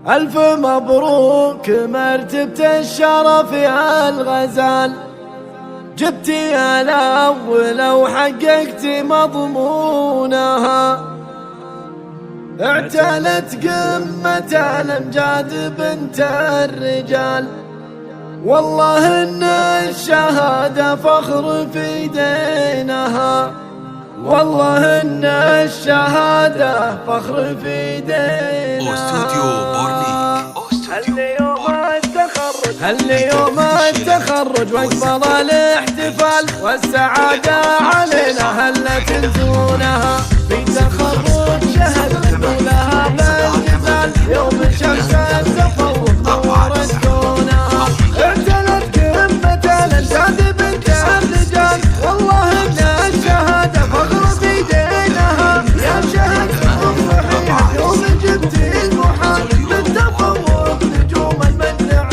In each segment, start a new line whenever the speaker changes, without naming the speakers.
ألف مبروك مرتبة الشرف يا الغزال، جبتي الأول وحققت مضمونها، اعتلت قمة الأمجاد بنت الرجال. والله إن الشهادة فخر في دينها، والله إن الشهادة فخر في دينها.
استوديو بورنيك.
اليوم التخرج واقبل الاحتفال، والسعادة علينا هلت تنزونها. في تخرج شهد لها بالجزال، يوم الشمس التفوق نورت كونها، اعتلت قمة الأمجاد بنت الرجال. والله إن الشهادة فخر في دينها، يا شهد افرحي يوم جبتي المحال، بالتفوق نجوم المنع.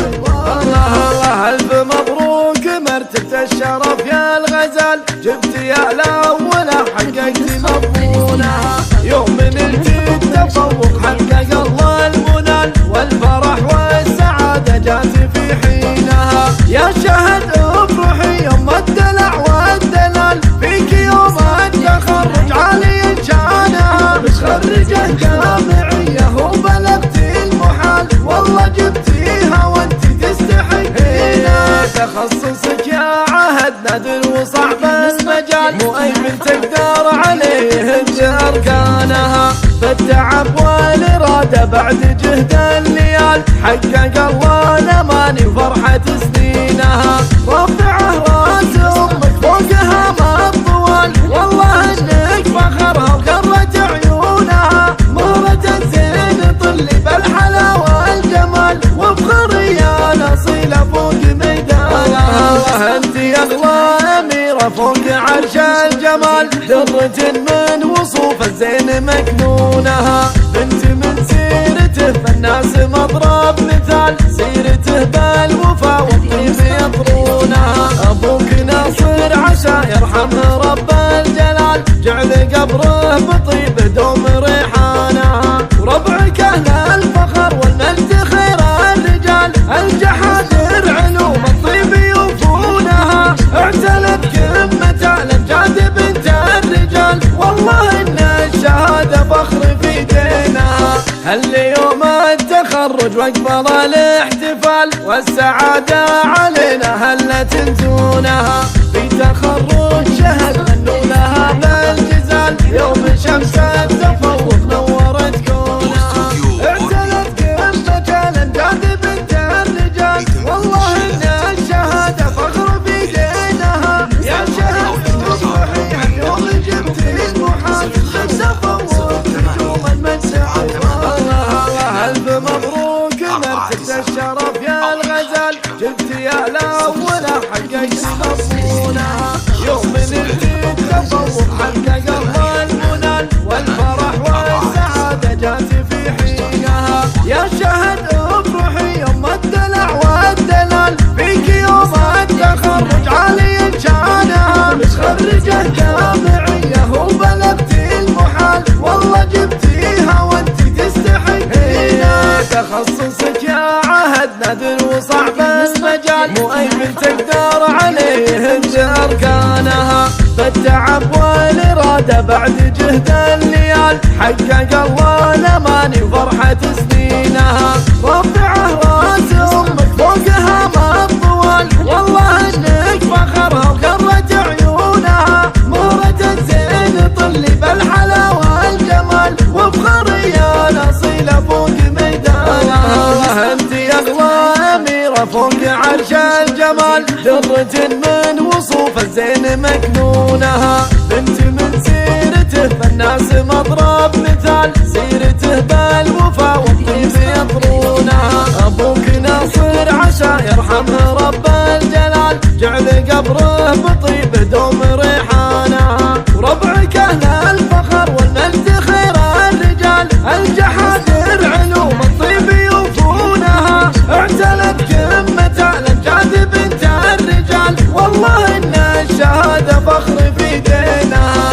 الله ألف مبروك مرتبة الشرف يا الغزال، جبتي الأول حققتي مضمونها. يوم نلتي التفوق حقق الله المنال، والفرح والسعادة جات في حينها. يا شهد افرحي يوم الدلع والدلال، فيك يوم التخرج عالي شانها، متخرجة جامعية وبلغتي المحال، والله جبتيها وانت تستحقينها. تخصصك يا عهد نادر وصعب المجال، مو اي من تقدر عليه انت اركانها. بالتعب والإرادة بعد جهد الليال، حقق الله الأماني وفرحة سنينها. رافعه راس أمك فوقها ما الطوال، والله إنك فخرها وقرت عيونها. مهرة زين طلي بالحلا والجمال، وبخري يا الأصيلة فوق ميدانها. أنت يا أغلى أميرة فوق عرش الجمال، درة من وصوف الزين مكنونها. بنت من سيرته فالناس مضرب مثال، سيرته بالوفا والطيب يطرونها. أبوك ناصر عسى يرحمه رب الجلال، جعل قبره بطيب دوم ريحانها. وربعك أهل الفخر والمجد خير الرجال، الجحادر علوم الطيب يوفونها، اعتلت قمة الأمجاد بنت الرجال. والله إن الشهادة فخر في دينها. اليوم التخرج واقبل الاحتفال، والسعادة علينا هلت تنزونها. في تخرج شهد غنوا لها بالجزال، يوم شمس التفوق نورت كونها، اعتلت قمة الأمجاد بنت الرجال. والله إن الشهادة فخر في دينها، يا شهد افرحي يوم جبتي المحال، بالتفوق نجوم المنسع. ألف مبروك مرتبة الشرف يا الغزال، جبتي الأول حققتي مضمونها. يوم نلتي التفوق حقق الله المنال، والفرح والسعادة جات في حينها. يا شهد افرحي يوم الدلع والدلال، فيك يوم التخرج عالي شانها، متخرجة جامعية وبلغتي المحال، والله جبتيها وانت تستحقينها. تخصصك يا عهد نادر وصعب المجال، مو اي من تقدر عليه انت اركانها. بالتعب والإرادة بعد جهد الليال، حقق الله الأماني وفرحة سنينها. رافعه راس أمك فوقها ما الطوال، والله إنك فخرها وقرت عيونها. مهرة زين طلي بالحلا والجمال، وبخري يا الأصيلة فوق ميدانها. أنت يا أغلى أميرة فوق عرش الجمال، درة من وصوف الزين مكنونها. بنت من سيرته فالناس مضرب مثال، سيرته بالوفا والطيب يطرونها. أبوك ناصر عسى يرحمه رب الجلال، جعل قبره بطيب دوم ريحانها. وربعك أهل الفخر والمجد خير الرجال، الجحادر علوم الطيب يوفونها، اعتلت قمة الأمجاد بنت الرجال. والله إن الشهادة فخر في دينها.